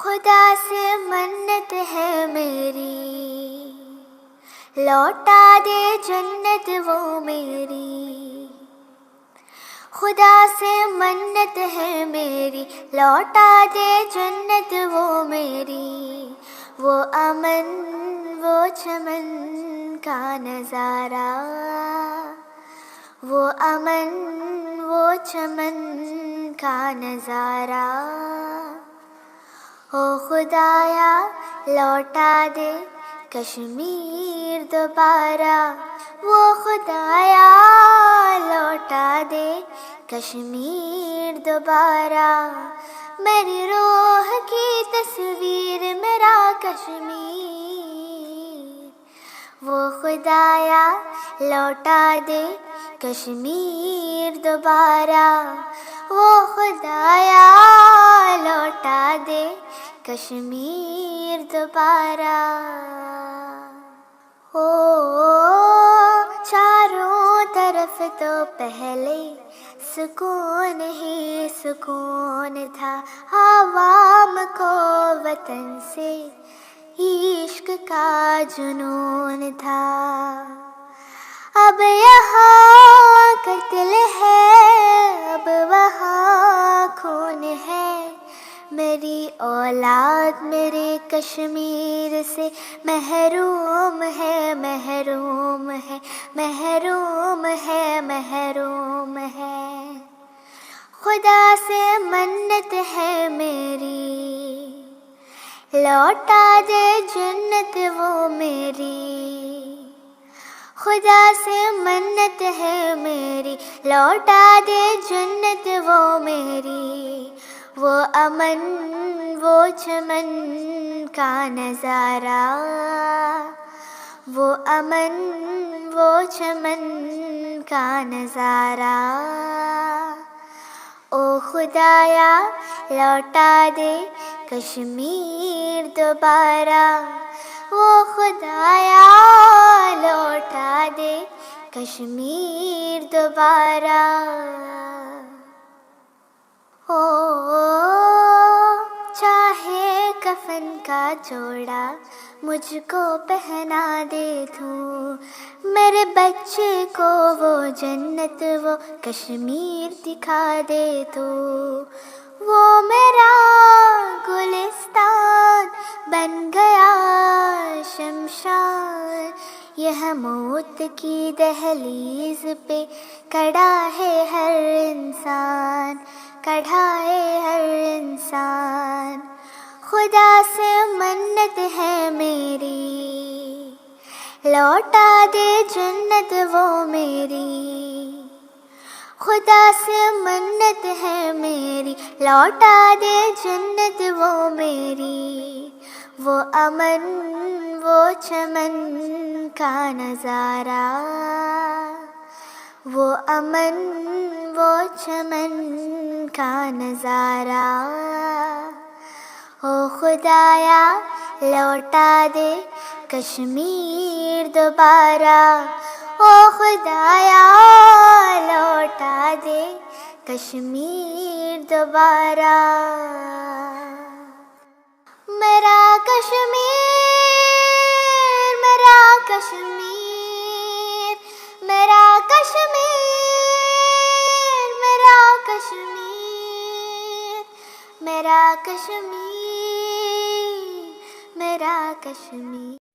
خدا سے منت ہے میری، لوٹا دے جنت وہ میری۔ خدا سے منت ہے میری، لوٹا دے جنت وہ میری۔ وہ امن وہ چمن کا نظارہ، وہ امن وہ چمن کا نظارہ۔ او خدایا لوٹا دے کشمیر دوبارہ، وہ خدایا لوٹا دے کشمیر دوبارہ۔ میری روح کی تصویر میرا کشمیر، وہ خدایا لوٹا دے کشمیر دوبارہ، وہ خدایا لوٹا دے کشمیر دوبارہ۔ او چاروں طرف تو پہلے سکون ہی سکون تھا، عوام کو وطن سے عشق کا جنون تھا۔ اب یہاں قتل ہے، اب وہاں خون ہے، میری اولاد میرے کشمیر سے محروم ہے، محروم ہے، محروم ہے، محروم ہے۔ خدا سے منت ہے میری، لوٹا دے جنت وہ میری۔ خدا سے منت ہے میری، لوٹا دے جنت وہ میری۔ وہ امن وہ چمن کا نظارہ، وہ امن وہ چمن کا نظارہ۔ او خدایا لوٹا دے کشمیر دوبارہ، وہ خدایا لوٹا دے کشمیر دوبارہ۔ او چاہے کفن کا جوڑا مجھ کو پہنا دے تو، میرے بچے کو وہ جنت وہ کشمیر دکھا دے تو، وہ میرا گلستان بن گیا شمشان۔ یہ موت کی دہلیز پہ کھڑا ہے ہر انسان، کھڑا ہے ہر انسان۔ خدا سے منت ہے میری، لوٹا دے جنت وہ میری۔ خدا سے منت ہے میری، لوٹا دے جنت وہ میری۔ وہ امن وہ چمن کا نظارہ، وہ امن وہ چمن کا نظارہ۔ او خدایا لوٹا دے کشمیر دوبارہ، او خدایا لوٹا دے کشمیر دوبارہ۔ میرا کشمیر میرا کشمیر، میرا کشمیر میرا کشمیر، میرا کشمیر میرا کشمیر۔